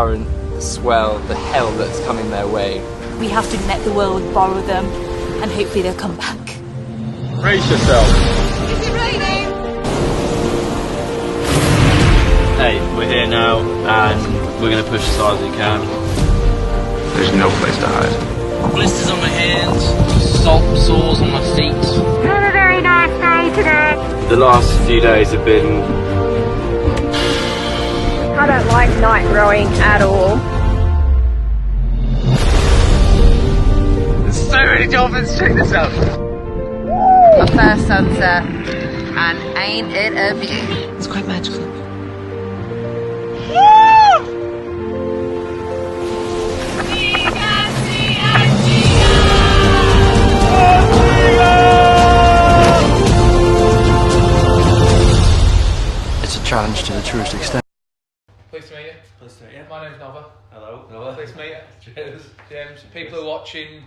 current, the swell, the hell that's coming their way. We have to let the world borrow them, and hopefully they'll come back. Brace yourself. Is it raining? Hey, we're here now, and we're going to push as hard as we can. There's no place to hide. Blisters on my hands, salt sores on my feet. Not a very nice day today. The last few days have been... I don't like night rowing at all. There's so many dolphins, check this out. A first sunset, and ain't it a view? It's quite magical. It's a challenge to the truest extent. Pleased to meet you. Pleased to meet you. My name's Nova. Hello. Hello. Pleased to meet you. Cheers. James. People who are watching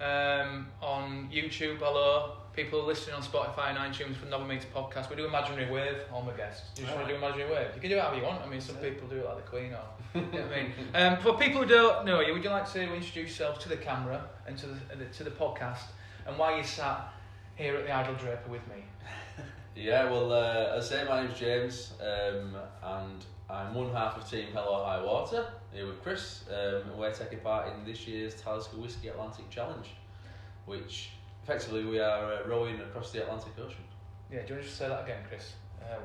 on YouTube, hello. People listening on Spotify and iTunes for NovaMeets podcast. We do Imaginary Wave, all my guests. You just want to do Imaginary Wave? You can do it however you want. I mean, some people do it like the Queen or... you know what I mean? For people who don't know you, would you like to introduce yourself to the camera and to the podcast and why you sat here at the Idle Draper with me? Yeah, well, as I say, my name's James, and I'm one half of Team Oar High Water, here with Chris, and we're taking part in this year's Talisker Whiskey Atlantic Challenge, which effectively we are rowing across the Atlantic Ocean. Yeah, do you want to just say that again, Chris?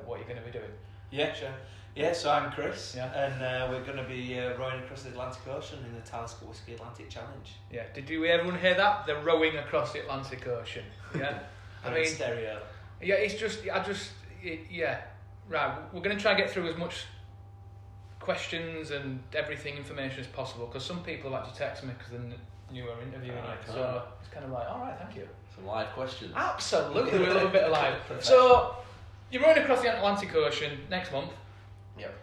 What you're going to be doing? Yeah, sure. Yeah, so I'm Chris, Yeah. and we're going to be rowing across the Atlantic Ocean in the Talisker Whiskey Atlantic Challenge. Yeah, did everyone hear that? They're rowing across the Atlantic Ocean. Yeah, I mean, stereo. yeah, it's just, yeah, right. We're going to try and get through as much questions and everything, information as possible, because some people have actually texted me because they knew we were interviewing you. So it's kind of like, all right, thank you. Some live questions. Absolutely, we're a little bit alive. So you're rowing across the Atlantic Ocean next month. Yep.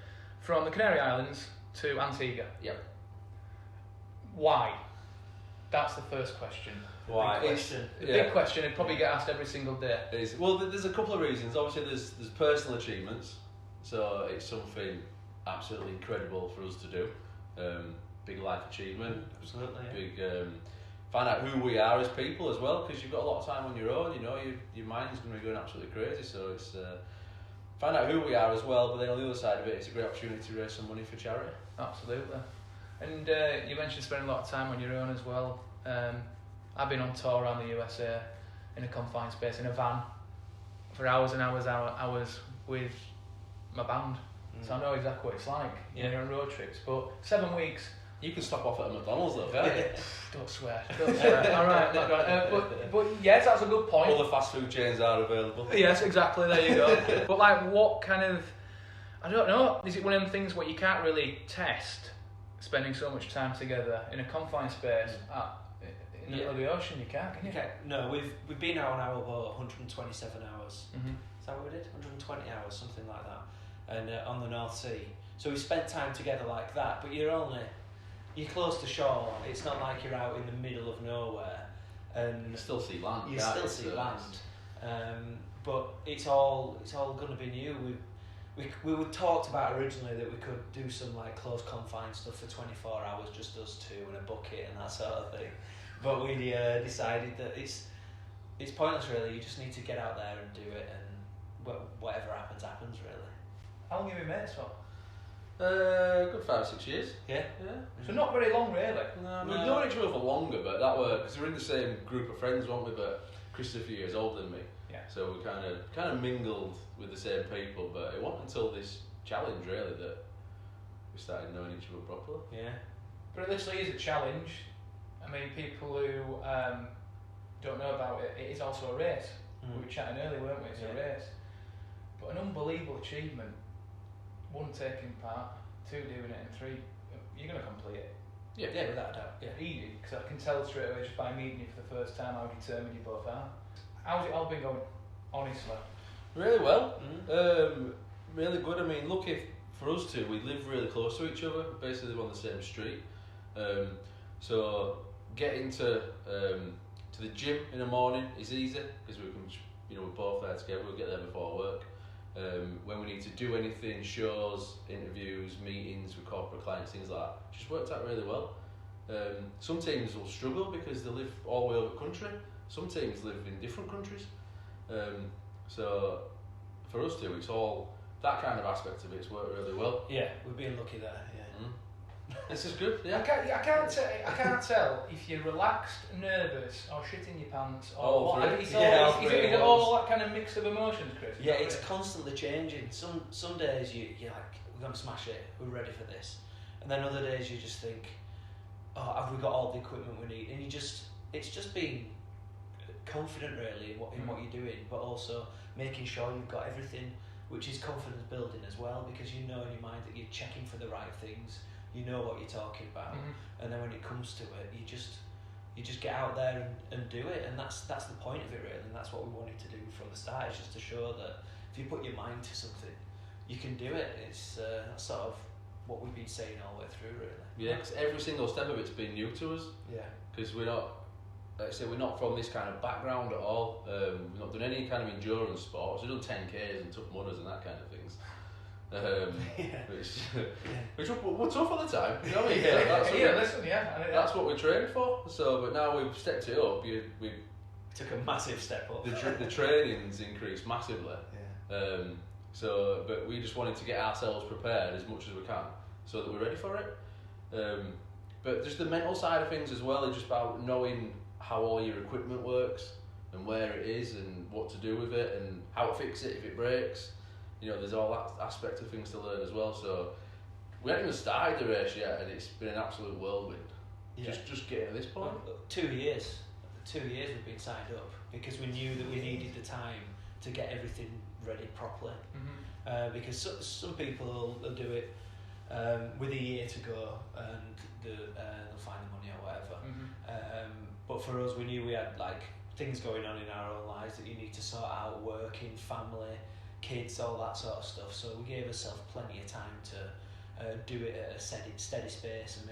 From the Canary Islands to Antigua. Yep. Why? That's the first question. Why? The big question, it'd probably get asked every single day. Well, there's a couple of reasons. Obviously, there's personal achievements, so it's something absolutely incredible for us to do. Big life achievement. Absolutely. Yeah. Big. Find out who we are as people as well, because you've got a lot of time on your own. You know, your mind's going to be going absolutely crazy. So it's find out who we are as well. But then on the other side of it, it's a great opportunity to raise some money for charity. Absolutely. And you mentioned spending a lot of time on your own as well. I've been on tour around the USA in a confined space in a van for hours and hours with my band. So I know exactly what it's like when you're on road trips. But 7 weeks. You can stop off at a McDonald's though. Don't swear. All right, not gonna, but yes, that's a good point. All the fast food chains are available. Yes, exactly. There you go. But like, what kind of? I don't know. Is it one of them things where you can't really test spending so much time together in a confined space in the middle of the ocean? You can't, can you? No, we've been out on our boat 127 hours. Mm-hmm. Is that what we did? 120 hours, something like that, and on the North Sea. So we spent time together like that. But you're close to shore. It's not like you're out in the middle of nowhere, and You still see land. you still see land. But it's all going to be new. We talked about originally that we could do some like close confined stuff for 24 hours, just us two and a bucket and that sort of thing. But we decided that it's pointless really. You just need to get out there and do it, and whatever happens, happens really. How long have you been mates for? Good 5 or 6 years. Yeah. So not very long, really. No, we've known each other for longer, but that were because we're in the same group of friends, weren't we? But Chris is a few years older than me. Yeah. So we kind of mingled with the same people, but it wasn't until this challenge really that we started knowing each other properly. Yeah. But it literally is a challenge. I mean, people who don't know about it, it is also a race. We were chatting earlier, weren't we? It's a race. But an unbelievable achievement. 1, taking part, 2, doing it, and 3, you're going to complete it. Yeah, without a doubt. Yeah. Easy, because I can tell straight away just by meeting you for the first time how determined you both are. How's it all been going, honestly? Really well. Really good. I mean, look, for us two, we live really close to each other. Basically, we're on the same street. So getting to the gym in the morning is easy because we can, we're both there together. We'll get there before work. when we need to do anything, shows, interviews, meetings with corporate clients, things like that. Just worked out really well. Some teams will struggle because they live all the way over the country. Some teams live in different countries. So for us two, it's all that kind of aspect of it's worked really well. Yeah, we've been lucky there. Yeah. This is good. Yeah. I can't tell if you're relaxed, nervous, or shitting your pants, or Oh, what. three. Is Yeah, it all that kind of mix of emotions, Chris? Yeah, it's constantly changing. Some days you're like, we're gonna smash it, we're ready for this, and then other days you just think, oh, have we got all the equipment we need? And it's just being confident really in what you're doing, but also making sure you've got everything, which is confidence building as well, because you know in your mind that you're checking for the right things, you know what you're talking about, and then when it comes to it, you just get out there and do it, and that's the point of it really, and that's what we wanted to do from the start, is just to show that if you put your mind to something, you can do it. It's sort of what we've been saying all the way through really. Yeah, because every single step of it's been new to us. Yeah. Because we're not, like I say, we're not from this kind of background at all. We've not done any kind of endurance sports. We've done 10Ks and tough mudders and that kind of things. Which were tough at the time. You know what I mean? That's what we trained for. So, but now we've stepped it up. We took a massive step up. The training's increased massively. Yeah. So, but we just wanted to get ourselves prepared as much as we can, so that we're ready for it. But just the mental side of things as well is just about knowing how all your equipment works and where it is and what to do with it and how to fix it if it breaks. You know, there's all that aspect of things to learn as well. So we haven't even started the race yet, and it's been an absolute whirlwind. Yeah. Just getting to this point. 2 years. 2 years we've been signed up because we knew that we needed the time to get everything ready properly. Because some people will do it with a year to go and they'll find the money or whatever. But for us, we knew we had like things going on in our own lives that you need to sort out, working, family, kids, all that sort of stuff. So we gave ourselves plenty of time to do it at a steady pace and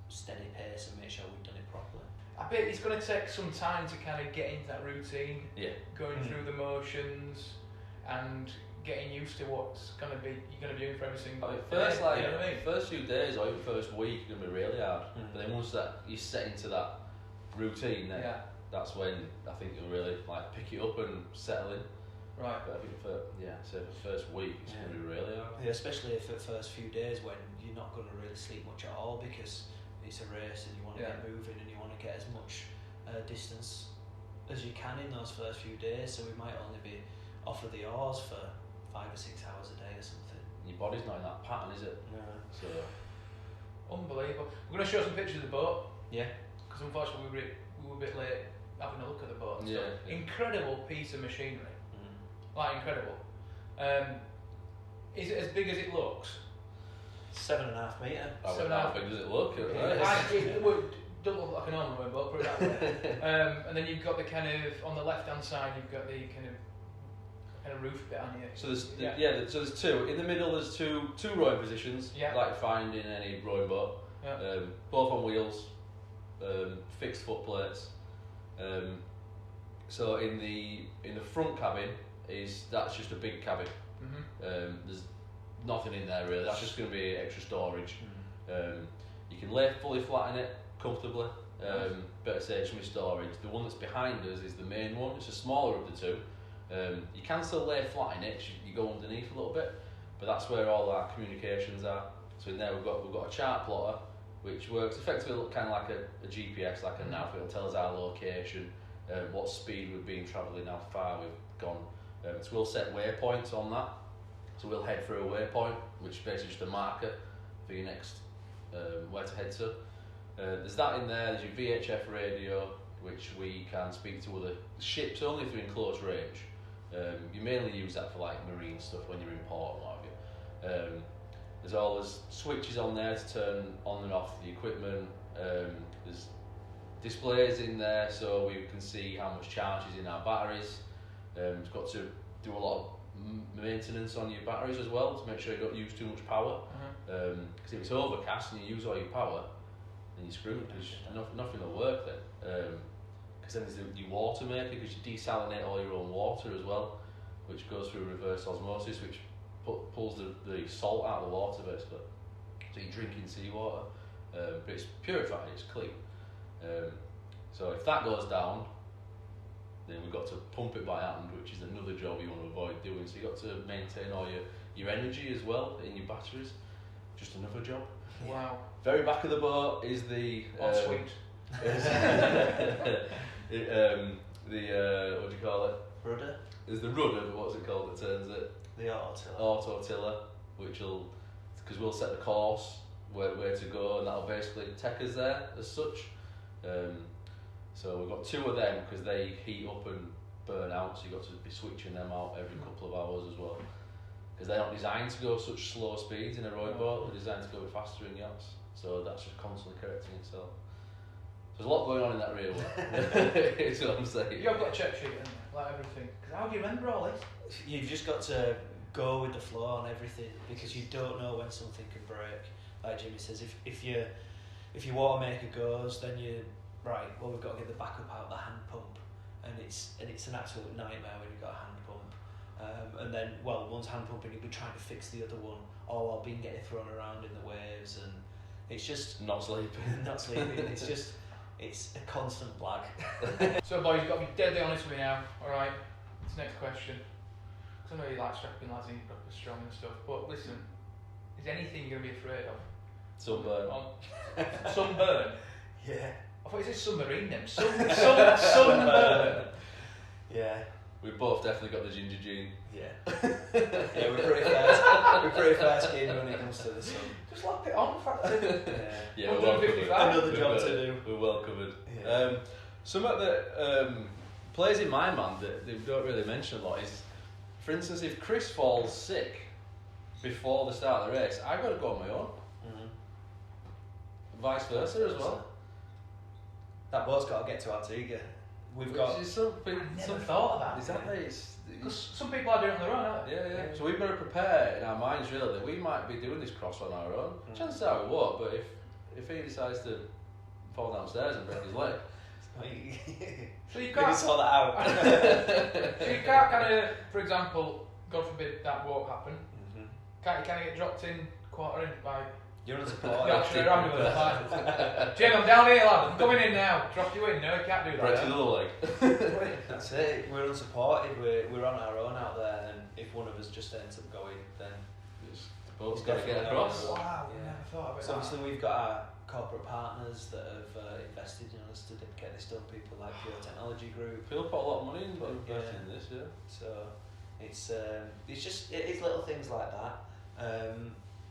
steady pace and make sure we've done it properly. I bet it's going to take some time to kind of get into that routine, going through the motions and getting used to what's going to be you're going to be doing for every single day. First few days or even first week are going to be really hard. But then once that you set into that routine, then that's when I think you'll really like pick it up and settle in. Right. But I think for the first week it's going to be really hard. Yeah, especially for the first few days when you're not going to really sleep much at all because it's a race and you want to get moving and you want to get as much distance as you can in those first few days. So we might only be off of the oars for 5 or 6 hours a day or something. Your body's not in that pattern, is it? No. So unbelievable. We're going to show some pictures of the boat. Yeah. Because unfortunately we were a bit late having a look at the boat. Yeah. Incredible piece of machinery. Like incredible. Is it as big as it looks? 7.5 metre. How big does it look? It don't look like a normal rowing boat, put it that way. And then you've got the kind of on the left hand side you've got the kind of roof bit on you. So there's two. In the middle there's two rowing positions, like you find in any rowing boat. Both on wheels, fixed foot plates. So in the front cabin that's just a big cabin. There's nothing in there really. That's just going to be extra storage. You can lay fully flat in it comfortably. But it's HMV storage. The one that's behind us is the main one. It's a smaller of the two. You can still lay flat in it. You go underneath a little bit, but that's where all our communications are. So in there we've got a chart plotter, which works effectively kind of like a GPS, like a nav. It'll tell us our location, what speed we've been travelling, how far we've gone. So we'll set waypoints on that. So we'll head through a waypoint, which is basically just a marker for your next where to head to. There's that in there. There's your VHF radio, which we can speak to other ships only if you're in close range. You mainly use that for like marine stuff when you're in port and what have you. There's always switches on there to turn on and off the equipment. There's displays in there so we can see how much charge is in our batteries. You've got to do a lot of maintenance on your batteries as well to make sure you don't use too much power. Because if it's overcast and you use all your power, then you're screwed because nothing will work then. Because then there's your water maker, because you desalinate all your own water as well which goes through reverse osmosis, which pulls the salt out of the water basically. So you're drinking seawater, but it's purified, it's clean. So if that goes down, then we've got to pump it by hand, which is another job you want to avoid doing. So you've got to maintain all your energy as well in your batteries. Just another job. Wow. Very back of the boat is the Sweet. what do you call it? Rudder? Is the rudder, but what's it called that turns it? The autotiller. Auto tiller, which will, because we'll set the course where to go, and that'll basically take us there as such. So we've got 2 of them because they heat up and burn out, so you've got to be switching them out every couple of hours as well. Because they're not designed to go such slow speeds in a rowing boat, they're designed to go a bit faster in yachts. So that's just constantly correcting itself. So there's a lot going on in that rear one. That's what I'm saying. You've got a check sheet and like everything. Because how do you remember all this? You've just got to go with the flow on everything because you don't know when something could break. Like Jimmy says, if your water maker goes, then you right. Well, we've got to get the backup out the hand pump, and it's an absolute nightmare when you've got a hand pump. And then, well, one's hand pumping, you'll be trying to fix the other one, all while being getting thrown around in the waves, and it's just not sleeping. Not sleeping. It's a constant blag. So, boys, you've got to be deadly honest with me now. All right. This next question. Because I know you like strapping lads in, you're proper strong and stuff. But listen, is anything you're going to be afraid of? Sunburn. Sunburn. Yeah. I thought it said submarine then. Sunburn. Yeah. We've both definitely got the ginger gene. Yeah. Yeah, we're pretty fair skinned when it comes to the sun. Just lock it on, factor. Yeah, we're well covered. Another job to do. We're well covered. Yeah. Something that plays in my mind that they don't really mention a lot is, for instance, if Chris falls sick before the start of the race, I've got to go on my own. Mm-hmm. Vice versa as well. That boat's got to get to Antigua. Which is something. I never thought of that. Exactly. Because some people are doing it on their own, aren't they? Yeah. So we've got to prepare in our minds really that we might be doing this cross on our own. Chances are we won't, but if he decides to fall downstairs and break his leg, so you can't sort that out. So you can't kind of, for example, God forbid that won't happen. Mm-hmm. Can't you kind of get dropped in quarter in by You're unsupported. Yorkshire ambulance? Like, Jim, I'm down here, lad. I'm coming in now. Drop you in. No, you can't do that. break his other leg. That's it. We're unsupported. We're on our own out there, and if one of us just ends up going, then the boat's got to get across. Wow, Yeah. never thought of it. So obviously we've got our corporate partners that have invested in us to get this done. People like Pure Technology Group. People put a lot of money into investing in this, yeah. So it's just little things like that.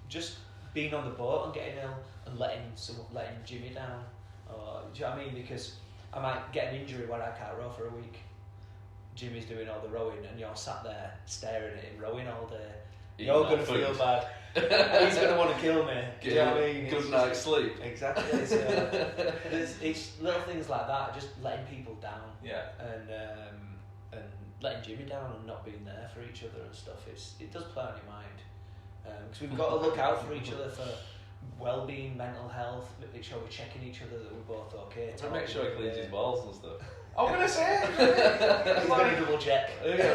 Just being on the boat and getting ill and letting Jimmy down. Do you know what I mean? Because I might get an injury where I can't row for a week. Jimmy's doing all the rowing and you're sat there staring at him rowing all day. You're going to feel bad. He's going to want to kill me. Do you know what I mean? Good night's sleep. Exactly. So it's little things like that, just letting people down. Yeah. And letting Jimmy down and not being there for each other and stuff. It does play on your mind. Because we've got to look out for each other for well-being, mental health, make sure we're checking each other that we're both okay. To make sure he cleans his balls and stuff. I'm going to say it. He's got to double check.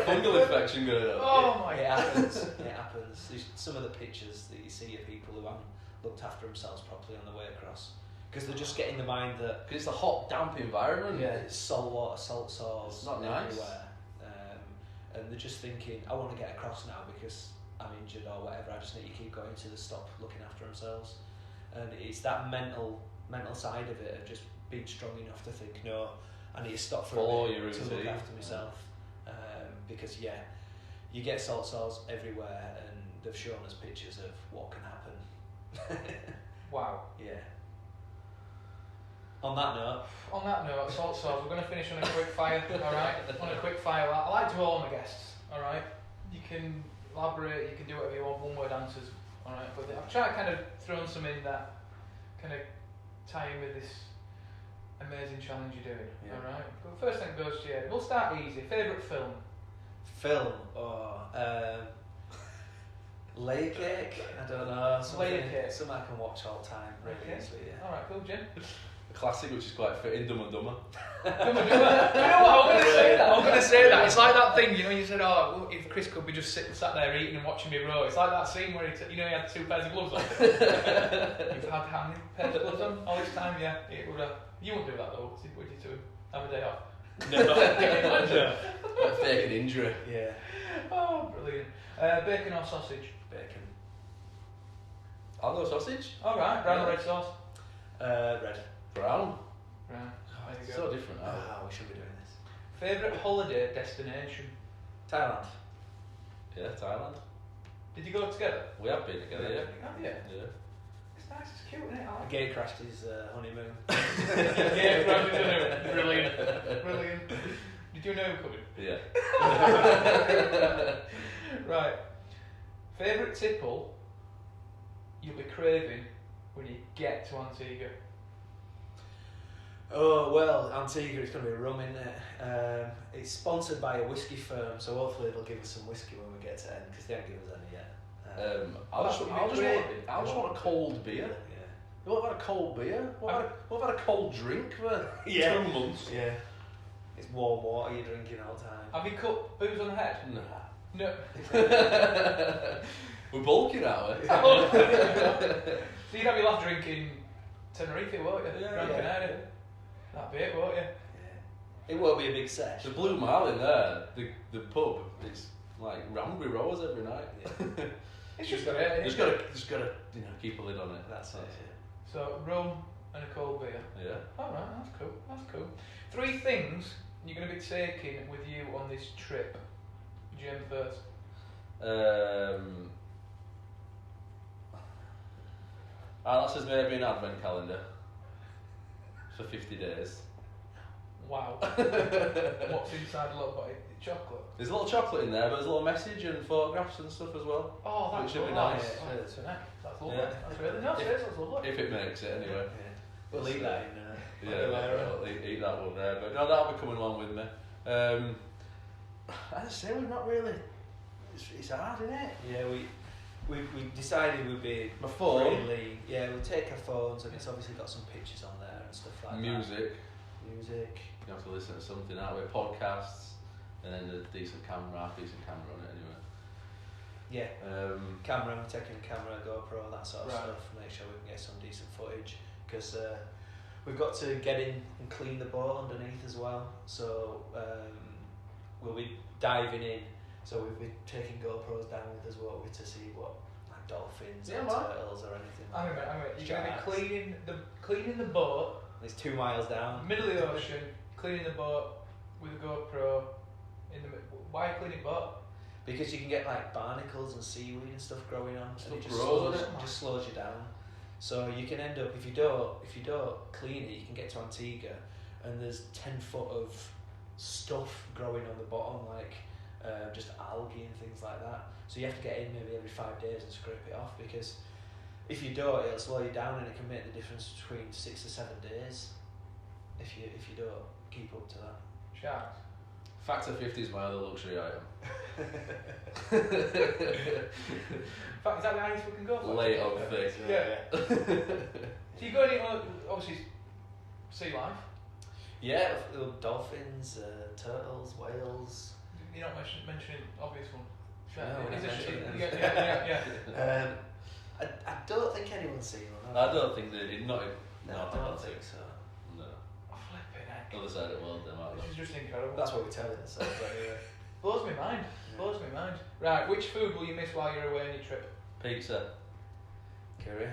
Fungal infection going on. Oh my It happens. It happens. There's some of the pictures that you see of people who haven't looked after themselves properly on the way across. Because they're just getting the mind that... Because it's a hot, damp environment. Yeah, it's salt water, salt sores it's not nice. everywhere. And they're just thinking, I want to get across now because I'm injured or whatever, I just need to keep going to the stop looking after themselves. And it's that mental side of it, of just being strong enough to think, no, I need to stop for Follow a bit your to routine. look after myself. Because you get salt sores everywhere and they've shown us pictures of what can happen. Wow. Yeah. On that note, salt sores, we're going to finish on a quick fire, alright? On a quick fire. I like to all my guests, alright? You can elaborate, you can do whatever you want, one word answers, alright? But I've tried to kind of throw some in that kind of tie in with this amazing challenge you're doing, alright? But first thing goes to you. We'll start easy. Favourite film? Layer Cake? I don't know. Layer Cake. Something I can watch all the time, really easily, yeah. Alright, cool, Jim. A classic which is quite fitting, Dumb and Dumber. Dumb and Dumber. You know what? I'm going to say say that. It's like that thing, you know, you said, oh, well, if Chris could be just sat there eating and watching me row. It's like that scene where he had 2 pairs of gloves on. You've had how many pairs of gloves on all this time? Yeah. You wouldn't do that though, would you, to have a day off? No. Like fake an injury. Yeah. Oh, brilliant. Bacon or sausage? Bacon. I'll go sausage. Alright, brown or red sauce? Red. Brown. Brown. There you It's go. so different now. We should be doing this. Favourite holiday destination? Thailand. Yeah, Thailand. Did you go together? We have been together, yeah. Have you? Yeah. It's nice, it's cute, isn't it? I A like gay crashed his honeymoon. it. Yeah, right, did you know? Brilliant. Brilliant. Did you know coming? Yeah. Right. Favourite tipple you'll be craving when you get to Antigua? Oh, well, Antigua, it's going to be rum, isn't it? It's sponsored by a whiskey firm, so hopefully they'll give us some whiskey when we get to end, because they haven't given us any yet. I just want a cold beer. Yeah. What about a cold beer? What about a cold drink for Yeah. 2 months? Yeah. It's warm water you're drinking all the time. Have you cut booze on the head? Nah. No. We're bulking, aren't we? So you'd have your last drink in Tenerife, won't you? Yeah, Gran yeah. Canaria. That'd be it, won't you? Yeah. It won't be a big sesh. The Blue Mile in there, the pub, it's like Ramsbury Rose every night. Yeah. It's just great. Just gotta keep a lid on it. That's it. So rum and a cold beer. Yeah. Alright, that's cool. That's cool. 3 things you're going to be taking with you on this trip. Jim first. Alice has made me an advent calendar for 50 days. Wow. What's inside the little body? Chocolate. There's a little chocolate in there, but there's a little message and photographs and stuff as well. Oh, that's Which should be lovely. nice. Oh, that's lovely. Yeah. That's really nice. That's lovely. If it makes it, anyway. Yeah. We'll leave that in Yeah, I'll eat that one there. But no, that'll be coming along with me. As I say, we've not really. It's hard, isn't it? Yeah, we decided we'd be My phone. really. Yeah, we'll take our phones, and it's obviously got some pictures on there and stuff like Music. that. Music. You have to listen to something out with podcasts, and then a decent camera on it anyway. Yeah. Camera, we're taking a camera, GoPro, that sort of Right. stuff. Make sure we can get some decent footage, because we've got to get in and clean the boat underneath as well. So we'll be diving in. So we'll be taking GoPros down with us, won't we, to see what, like dolphins or turtles or anything. Hang on a minute. You're going Sharks. to be cleaning the boat, It's 2 miles down. middle of the ocean, cleaning the boat with a GoPro in the middle. Why are you cleaning the boat? Because you can get like barnacles and seaweed and stuff growing on, Stuff and it just grows on slows, it. just slows you down. So you can end up, if you don't clean it, you can get to Antigua, and there's 10 foot of stuff growing on the bottom, like just algae and things like that. So you have to get in maybe every 5 days and scrape it off, because if you don't, it'll slow you down, and it can make the difference between 6 to 7 days if you don't keep up to that. Sharks. Factor 50 is my other luxury item. In fact, is that the highest we can go for? Late on thick. Yeah. So you go any obviously sea life? Yeah, little dolphins, turtles, whales. You're not mentioning obvious one. No, we're not mentioning them. Yeah. I don't think anyone's seen one. I don't think they did. No, I don't think so. No. Oh, flipping heck. Other side of the world, they might This is just incredible. That's what we're telling ourselves anyway. Blows me mind. Blows me mind. Right, which food will you miss while you're away on your trip? Pizza. Curry.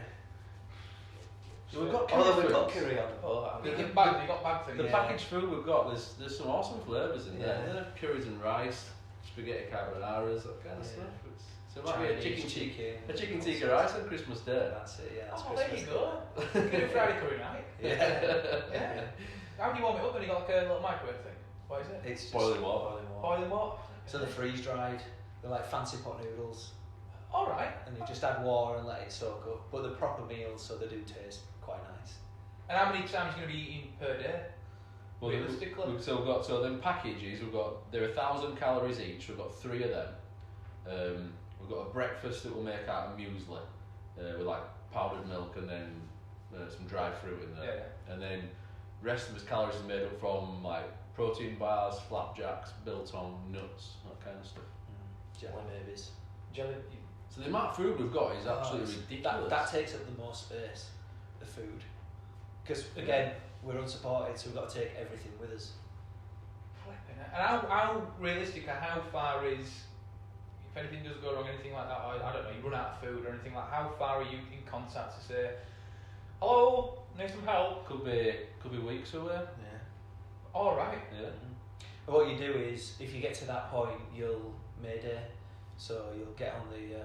So we've got curry Although we've foods. got curry on the boat. haven't You we? get bag things. The packaged food we've got, there's some awesome flavours in there. Yeah. Yeah. Curries and rice, spaghetti carbonara's, that kind of Yeah. stuff. So it might be a Chinese chicken tikka rice on Christmas Day. That's it, yeah. That's Oh, there Christmas you go. You can do Friday curry night. Day. Yeah. How do you warm it up when you got like a little microwave thing? What is it? It's just Boiling water. Boiling water? So they're freeze dried. They're like fancy pot noodles, Alright. and you just add water and let it soak up. But they're proper meals, so they do taste quite nice. And how many times are you going to be eating per day? Well, Realistically? so them packages, they're 1,000 calories each. We've got 3 of them. We've got a breakfast that we'll make out of muesli with like powdered milk and then some dried fruit in there. Yeah. And then rest of his calories are made up from like protein bars, flapjacks, biltong, nuts, that kind of stuff. Jelly babies. Jelly. So the amount of food we've got is absolutely ridiculous. That takes up the most space, the food. Because again, we're unsupported, so we've got to take everything with us. Flipping it. And how realistic or how far is, if anything does go wrong, anything like that, or, I don't know, you run out of food or anything like that, how far are you in contact to say, hello, need some help? Could be weeks away. Yeah. All right. Yeah. But what you do is, if you get to that point, you'll mayday. So you'll get on the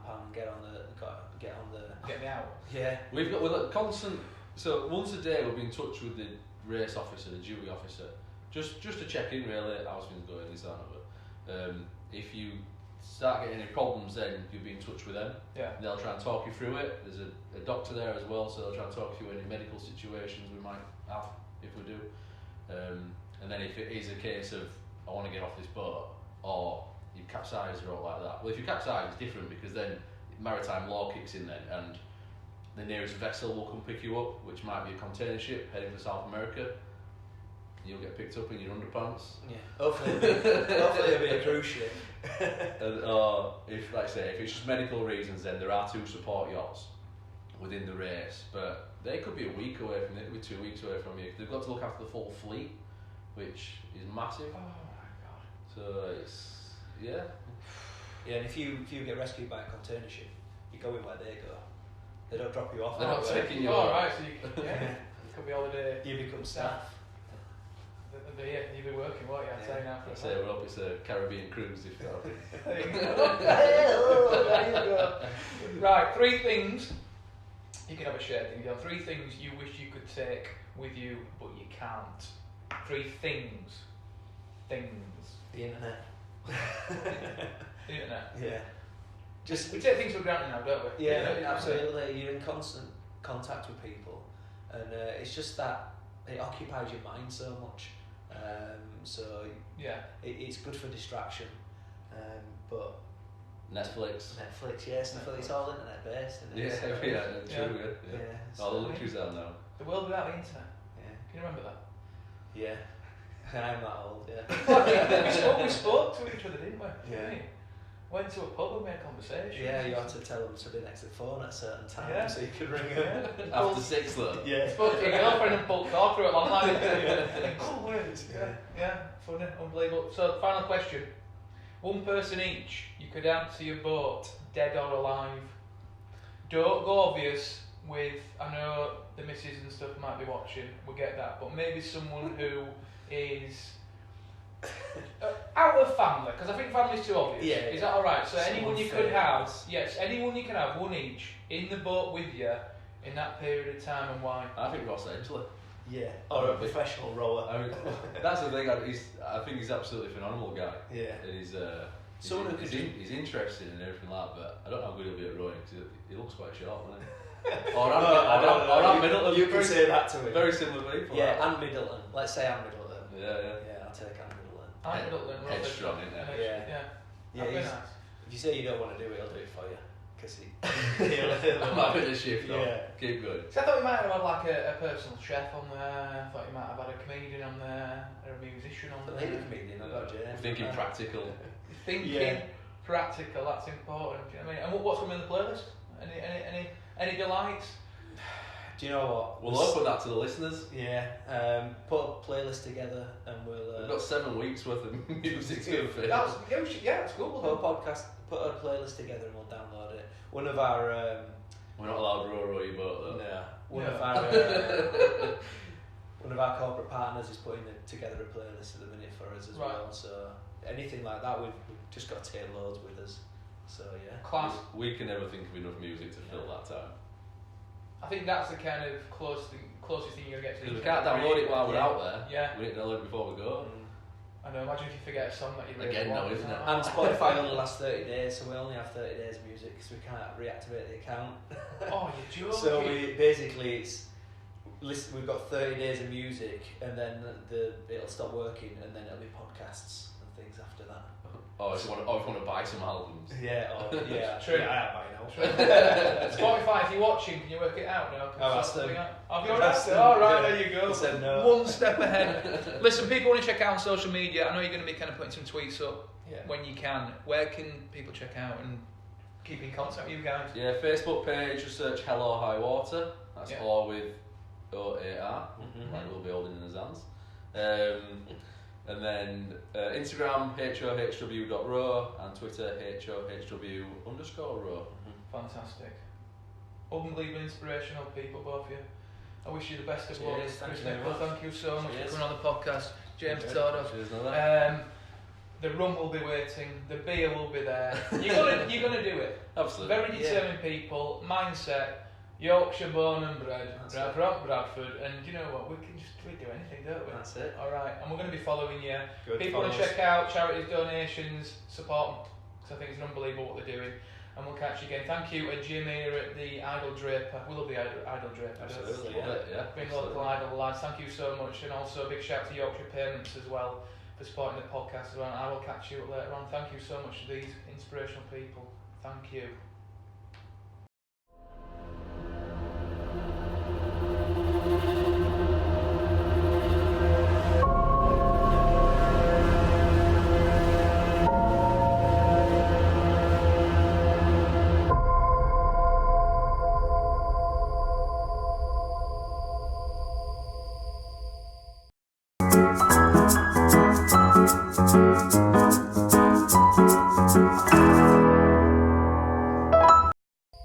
pam, get on the. Get me out. Yeah. We've got constant. So once a day we'll be in touch with the race officer, the duty officer, just to check in really, how's things going, this, that, and other. If you start getting any problems, then you'll be in touch with them. Yeah. They'll try and talk you through it. There's a doctor there as well, so they'll try and talk you through any medical situations we might have if we do. And then if it is a case of I want to get off this boat, or you've capsized or all like that. Well, if you capsize, it's different because then maritime law kicks in then, and the nearest vessel will come pick you up, which might be a container ship heading for South America. You'll get picked up in your underpants. Yeah. Hopefully it'll be a cruise ship. And, if, like I say, if it's just medical reasons, then there are 2 support yachts within the race, but they could be a week away from you, they could be 2 weeks away from you. They've got to look after the full fleet, which is massive. Oh my god. So it's, yeah. Yeah, and if you get rescued by a container ship, you go in where they go. They don't drop you off. They're not taking you All on. right, so you could be holiday. You become staff. Yeah, you'll be working, won't you? I'd say now. I say, well, it's a Caribbean cruise if you There you go. There you go. Right, 3 things. You can have a shared thing. 3 things you wish you could take with you, but you can't. 3 things. Things. The internet. The internet. Yeah. Just We take things for granted now, don't we? yeah, absolutely. You're in constant contact with people, and it's just that it occupies your mind so much. So Yeah. it's good for distraction, but Netflix. yeah, stuff like it's all internet based. Yeah, So, true. Yeah. yeah. All the So, luxuries are now. The world without the internet. yeah. Can you remember that? Yeah. I'm that old. Yeah. we spoke to each other, didn't we? Yeah. We went to a pub and made a conversation. Yeah, you had to tell them to be next to the phone at a certain time Yeah. so you could ring them. After 6 though. Yeah. Spoke to your girlfriend and pulled car through it online. Yeah. Cool words. Yeah, funny, unbelievable. So, final question. 1 person each, you could add to your boat, dead or alive. Don't go obvious with, I know the missus and stuff might be watching, we get that, but maybe someone who is out of family, because I think family's too obvious. Yeah, Is that alright? So Someone anyone you could famous. have, yes, anyone you can have, 1 each, in the boat with you in that period of time, and why? I think Ross Edgley. Yeah. Or a professional rower. I mean, that's the thing. I think he's absolutely a phenomenal guy. Yeah. And he's Someone who could do- he's interesting and everything like that. But I don't know how good he'll be at rowing because he looks quite short, doesn't he? Or I'm Middleton. You can say that to him. Very similar people. Yeah, and Middleton. Let's say I'm Middleton. Yeah. Yeah, I'll take Ann Middleton. I Middleton, Ross Headstrong, Edgley. isn't he? Yeah. Yeah. Yeah, That'd be he's- nice. If you say you don't want to do it, he'll do it for you. Because I'm having a shift though. Yeah. Keep going. So I thought we might have had like a personal chef on there. I thought you might have had a comedian on there, or a musician on But there. maybe comedian, I've got James. Thinking practical. Thinking Yeah. practical, that's important. Do you know what I mean? And what's coming in the playlist? Any delights? Do you know what? We'll open that to the listeners. Yeah. Put a playlist together and we'll. We've got 7 weeks worth of music to fit. That's cool. Put a podcast, put a playlist together and we'll download it. One of our. We're not allowed to row your boat though. No. One No. of our. One of our corporate partners is putting together a playlist at the minute for us as Right. well. So anything like that, we've just got to take loads with us. So yeah. Class. We can never think of enough music to fill that time. I think that's the kind of closest thing you're gonna get to. Because we can't download it while we're Yeah. out there. Yeah. We need to download it before we go. I know. Imagine if you forget a song that you really Again, want. no, isn't it? And Spotify only lasts 30 days, so we only have 30 days of music because we can't reactivate the account. Oh, you're joking. So we've got 30 days of music, and then it'll stop working, and then it'll be podcasts and things after that. Or if you want to buy some albums. Yeah, yeah, True. Yeah, I am by now. Spotify, if you're watching, can you work it out now? I've asked them. Have you asked them? All right, there you go. They said no. One step ahead. Listen, people want to check out on social media. I know you're going to be kind of putting some tweets up when you can. Where can people check out and keep in contact with you guys? Yeah, Facebook page, just search Hello High Water. That's all with OAR, like we'll be holding in his hands. And then Instagram, hohw.row, and Twitter, hohw_row. Fantastic. Unbelievable, inspirational people, both of you. I wish you the best of luck. Thank you very much. Thank you so much Cheers. for coming on the podcast. James Cheers. Tordoff. Cheers, Nova. The rum will be waiting, the beer will be there. You're gonna do it. Absolutely. Very determined people, mindset, Yorkshire born and bred, Bradford, and you know what, we do anything, don't we? That's it. Alright, and we're going to be following you. Good, People want to follow us. check out charities, donations, support them, because I think it's unbelievable what they're doing. And we'll catch you again. Thank you, Jim here at the Idol Draper. We love the Idol Draper. Absolutely, Being local Idol lads, thank you so much. And also a big shout out to Yorkshire Parents as well for supporting the podcast as well. And I will catch you later on. Thank you so much to these inspirational people. Thank you.